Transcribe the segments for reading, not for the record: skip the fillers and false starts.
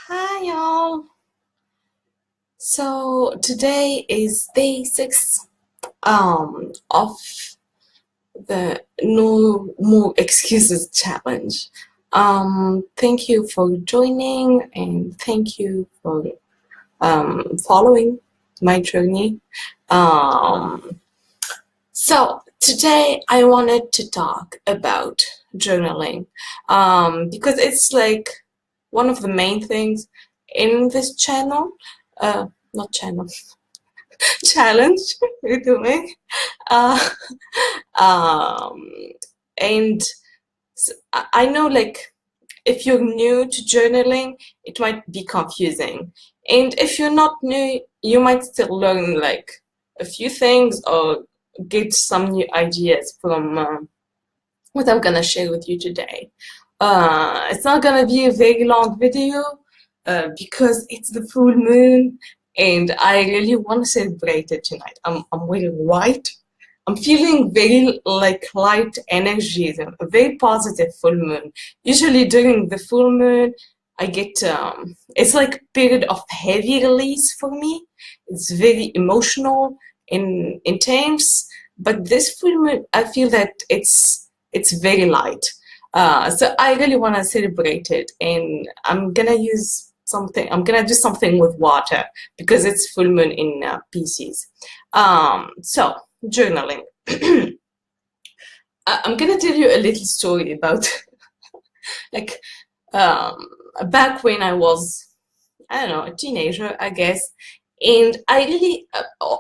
Hi y'all. So today is day 6 of the No More Excuses challenge. Thank you for joining and thank you for following my journey. Um, so today I wanted to talk about journaling because it's like one of the main things in this channel, not channel, challenge we're doing. Uh, um, and I know, like, if you're new to journaling, it might be confusing. And if you're not new, you might still learn, like, a few things or get some new ideas from what I'm gonna share with you today. It's not gonna be a very long video because it's the full moon and I really want to celebrate it tonight. I'm wearing white. I'm feeling very like light energies, a very positive full moon. Usually during the full moon, I get it's like a period of heavy release for me. It's very emotional and intense. But this full moon, I feel that it's very light. So I really want to celebrate it, and I'm gonna use something. I'm gonna do something with water because it's full moon in Pisces. So journaling. I'm gonna tell you a little story about like um, back when I was, I don't know, a teenager, I guess. And I really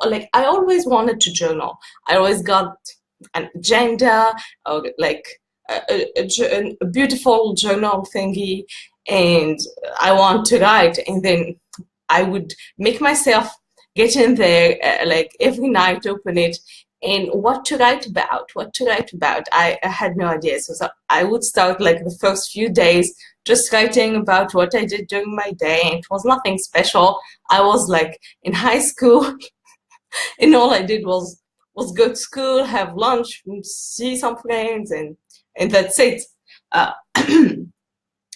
like I always wanted to journal. I always got an agenda or like a beautiful journal thingy, and I want to write. And then I would make myself get in there like every night, open it, and what to write about, what to write about. I had no idea. So I would start like the first few days just writing about what I did during my day, and it was nothing special. I was like in high school, and all I did was go to school, have lunch, see some friends, and that's it. Uh,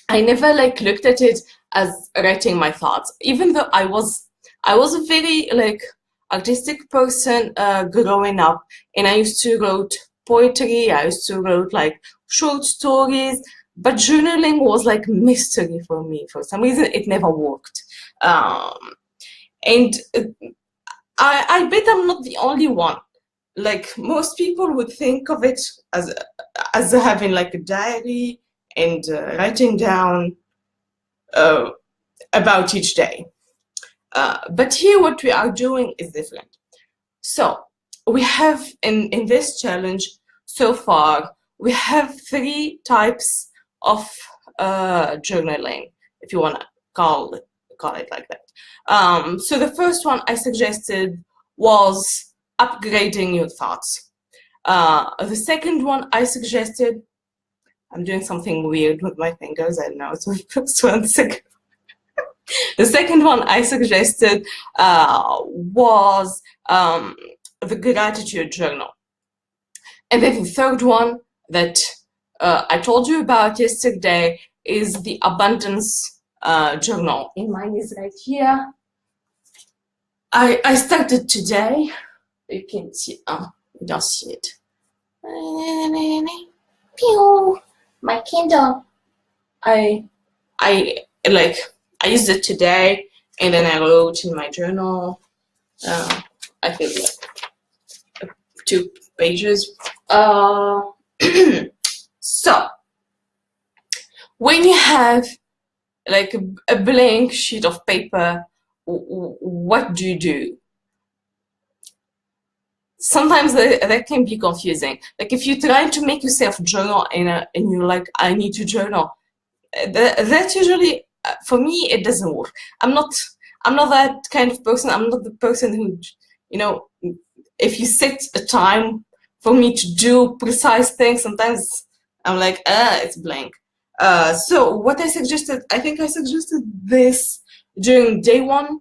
I never like looked at it as writing my thoughts, even though I was a very like artistic person growing up, and I used to write poetry. I used to write like short stories, but journaling was like mystery for me. For some reason, it never worked. Um, and I bet I'm not the only one. Like most people would think of it as having like a diary and writing down uh, about each day. But here, what we are doing is different. So we have in this challenge so far, we have 3 types of journaling, if you want to call it like that. So the first one I suggested was upgrading your thoughts. The second one I suggested, I'm doing something weird with my fingers. I don't know. So the first one, the second one I suggested was the gratitude journal. And then the third one that I told you about yesterday is the abundance journal. And mine is right here. I started today. You can see, you don't see it. Pew! My Kindle. I like I used it today, and then I wrote in my journal. I think like 2 pages. So when you have like a blank sheet of paper, what do you do? Sometimes that can be confusing. Like if you try to make yourself journal and you're like, I need to journal, that usually for me it doesn't work. I'm not that kind of person. I'm not the person who, you know, if you set a time for me to do precise things, sometimes I'm like, it's blank. So what I think I suggested this during day 1,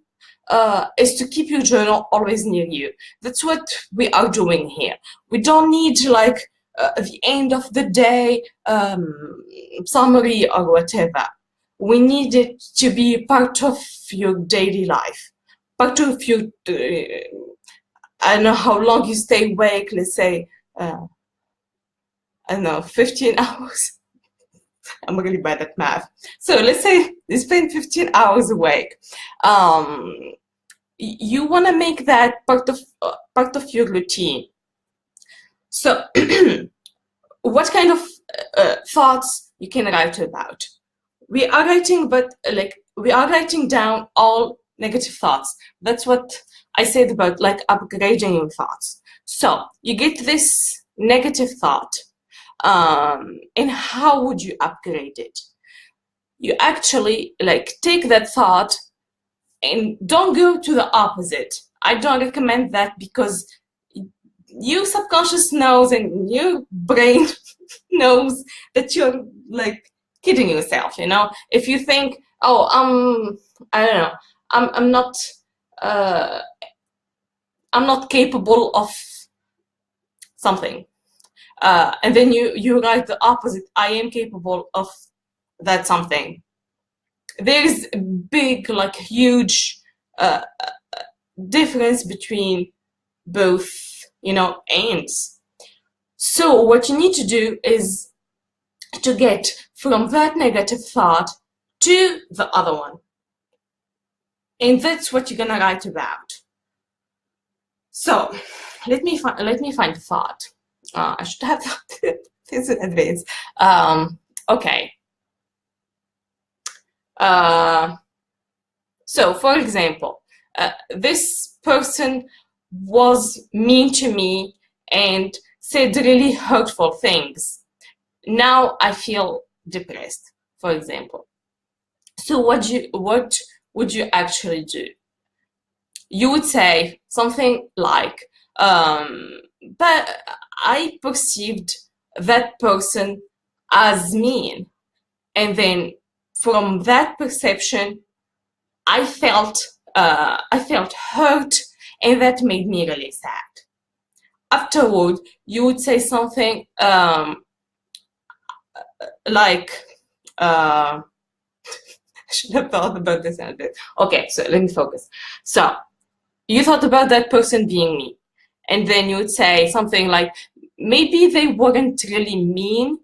is to keep your journal always near you. That's what we are doing here. We don't need like the end of the day summary or whatever. we need it to be part of your daily life, part of your, I don't know how long you stay awake, let's say, I don't know, 15 hours. I'm really bad at math. So let's say you spend 15 hours awake. You want to make that part of your routine. So what kind of thoughts you can write about? We are writing, but we are writing down all negative thoughts. That's what I said about upgrading your thoughts. So you get this negative thought, and how would you upgrade it? You actually take that thought and don't go to the opposite. I don't recommend that, because your subconscious knows and your brain knows that you're kidding yourself. If you think, oh, I don't know, I'm not capable of something, and then you write the opposite, I am capable of that something. There's a big, huge difference between both, aims. So what you need to do is to get from that negative thought to the other one. And that's what you're gonna write about. So let me find the thought. I should have this in advance. Okay. So for example, this person was mean to me and said really hurtful things. Now I feel depressed, for example. So what would you actually do? You would say something like, but I perceived that person as mean, and then from that perception, I felt hurt, and that made me really sad. Afterward, you would say something like, I should have thought about this a bit. Okay, so let me focus. So you thought about that person being mean, and then you would say something like, maybe they weren't really mean,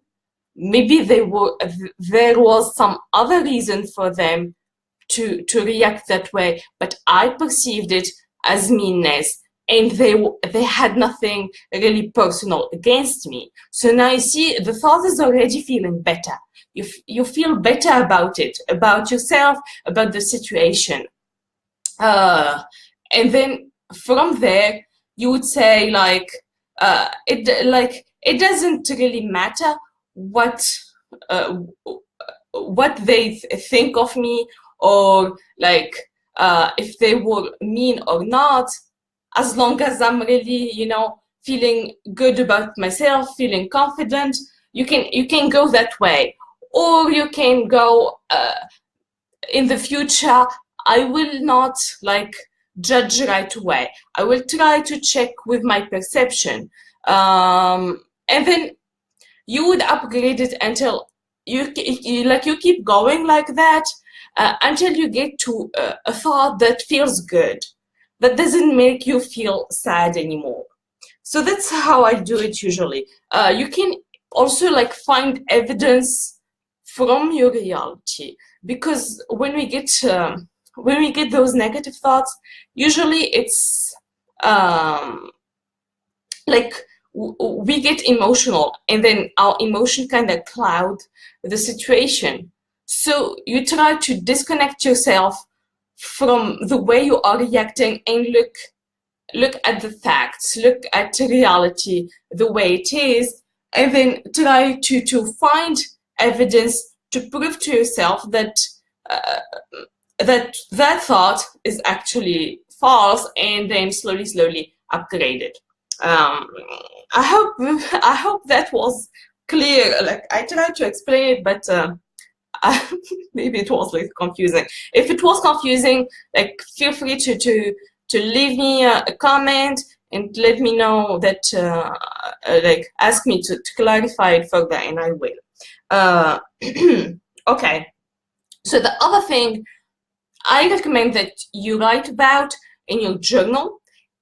maybe there was some other reason for them to react that way, but I perceived it as meanness, and they had nothing really personal against me. So now you see, the thought is already feeling better. You feel better about it, about yourself, about the situation. And then from there, you would say it doesn't really matter what they think of me, or if they were mean or not, as long as I'm really, feeling good about myself, feeling confident. You can go that way, or you can go, in the future, I will not judge right away. I will try to check with my perception, and then you would upgrade it until you keep going like that, until you get to a thought that feels good, that doesn't make you feel sad anymore. So that's how I do it usually. You can also find evidence from your reality, because when we get those negative thoughts, usually it's we get emotional, and then our emotion kind of cloud the situation. So you try to disconnect yourself from the way you are reacting, and look at the facts, look at reality the way it is, and then try to find evidence to prove to yourself that that thought is actually false, and then slowly upgrade it. I hope that was clear. I tried to explain it, but maybe it was confusing. If it was confusing, feel free to leave me a comment and let me know that, ask me to clarify it further, and I will. Okay. So the other thing I recommend that you write about in your journal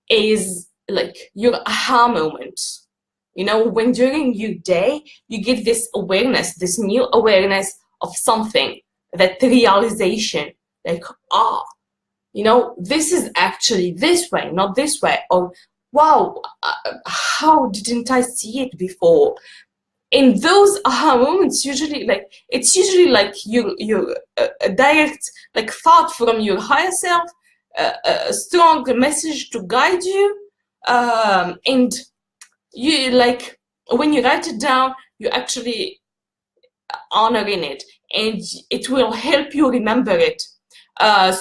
is like your aha moments. You know, when during your day you get this awareness, this new awareness of something, that realization, like, ah, you know, this is actually this way, not this way, or wow, how didn't I see it before? In those aha moments, usually like it's usually like you a direct like thought from your higher self, a strong message to guide you, and you like when you write it down, you actually honoring it, and it will help you remember it.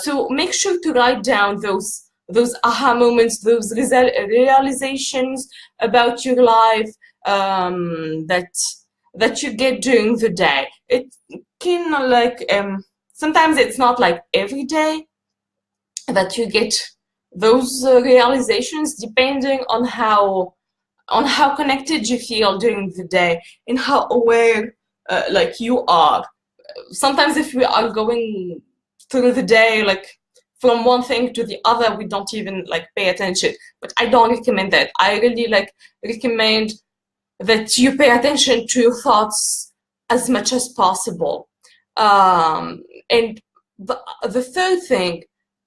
So make sure to write down those aha moments, those realizations about your life, that you get during the day. It can like sometimes it's not like every day that you get those realizations, depending on how connected you feel during the day and how aware like you are. Sometimes if we are going through the day like from one thing to the other, we don't even like pay attention. But I don't recommend that. I really like recommend that you pay attention to your thoughts as much as possible. And the third thing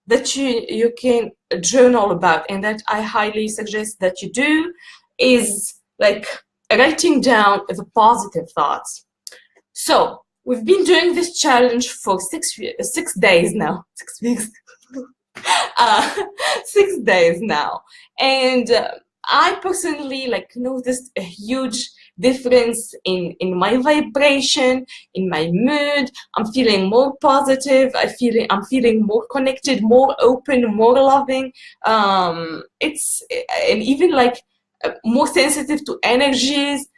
that you can journal about, and that I highly suggest that you do, is like writing down the positive thoughts. So we've been doing this challenge for 6 days now, 6 weeks, 6 days now, and I personally like noticed a huge difference in my vibration, in my mood. I'm feeling more positive. I'm feeling more connected, more open, more loving. It's and even like more sensitive to energies.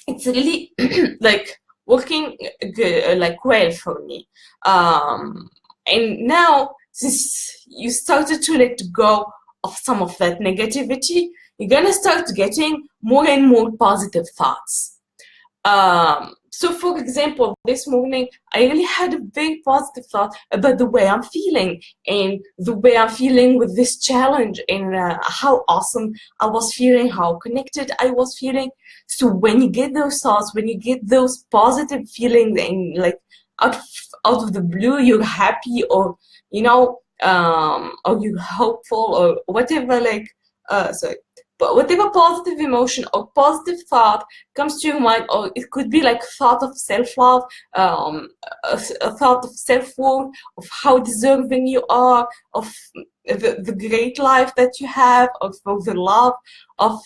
It's really like working like well for me. And now, since you started to let go of some of that negativity, you're gonna start getting more and more positive thoughts. So for example, this morning, I really had a very positive thought about the way I'm feeling and the way I'm feeling with this challenge, and how awesome I was feeling, how connected I was feeling. So when you get those thoughts, when you get those positive feelings, and like out of the blue, you're happy, or or you're hopeful, or whatever, like sorry, but whatever positive emotion or positive thought comes to your mind, or it could be like thought of self-love, a thought of self-worth, of how deserving you are, of the great life that you have, of the love of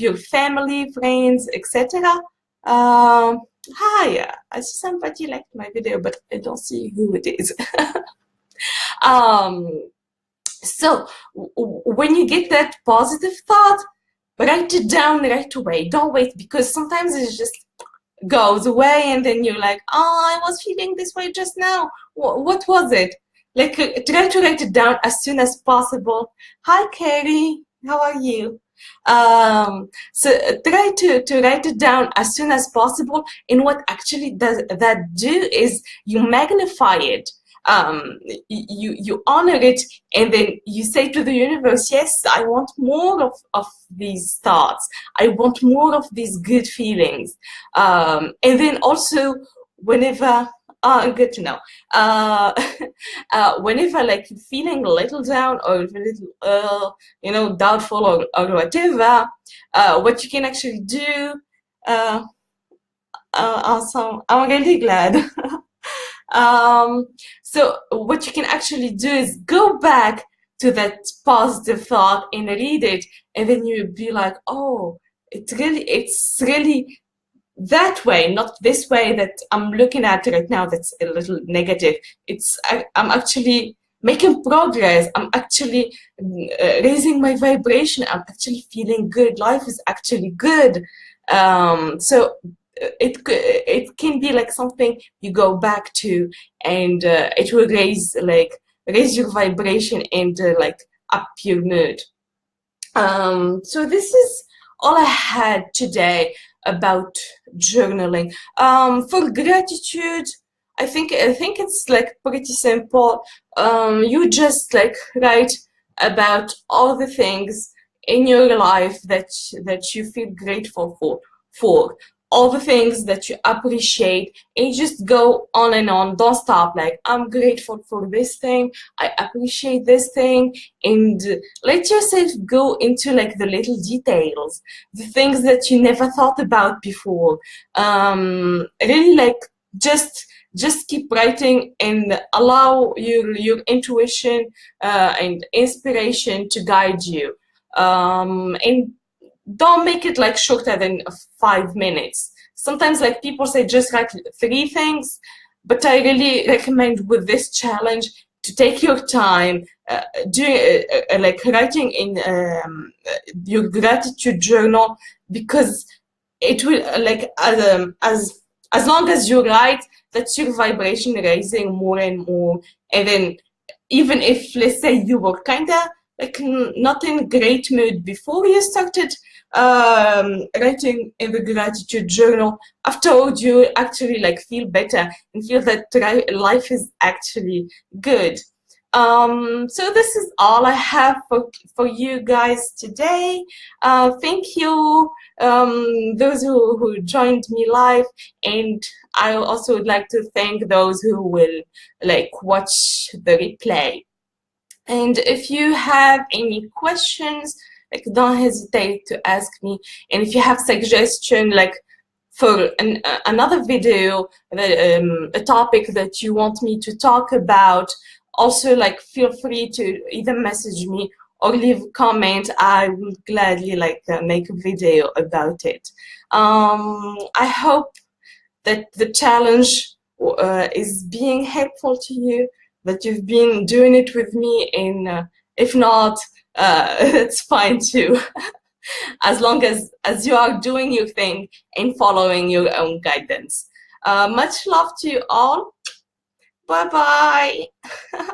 your family, friends, etc. Hi, I see somebody liked my video, but I don't see who it is. So when you get that positive thought, write it down right away. Don't wait, because sometimes it just goes away, and then you're like, oh, I was feeling this way just now. What was it? Like, try to write it down as soon as possible. Hi, Carrie. How are you? So try to write it down as soon as possible. And what actually does that do is you magnify it. You honor it, and then you say to the universe, yes, I want more of these thoughts. I want more of these good feelings. And then also, whenever good to know. Whenever like you're feeling a little down, or a little doubtful, or whatever, what you can actually do. Awesome. I'm really glad. So what you can actually do is go back to that positive thought and read it, and then you'll be like, oh, it's really that way, not this way that I'm looking at right now that's a little negative. I'm actually making progress. I'm actually raising my vibration. I'm actually feeling good. Life is actually good. So it can be like something you go back to, and it will raise your vibration, and like up your mood. So this is all I had today about journaling. For gratitude, I think it's like pretty simple. You just like write about all the things in your life that you feel grateful for all the things that you appreciate, and you just go on and on. Don't stop. Like, I'm grateful for this thing, I appreciate this thing, and let yourself go into like the little details, the things that you never thought about before. Really, like, just keep writing and allow your intuition and inspiration to guide you. And don't make it like shorter than 5 minutes. Sometimes like people say just write 3 things, but I really recommend with this challenge to take your time, doing like writing in your gratitude journal, because it will like as long as you write, that's your vibration raising more and more. And then even if, let's say, you were kind of like not in great mood before you started writing in the gratitude journal, afterwards you actually like feel better and feel that life is actually good. So this is all I have for you guys today. Thank you, those who joined me live, and I also would like to thank those who will like watch the replay. And if you have any questions, like, don't hesitate to ask me. And if you have suggestion, like for another video, a topic that you want me to talk about, also like feel free to either message me or leave a comment. I will gladly like make a video about it. I hope that the challenge is being helpful to you, that you've been doing it with me, and if not, it's fine too. As long as you are doing your thing and following your own guidance. Much love to you all. Bye bye.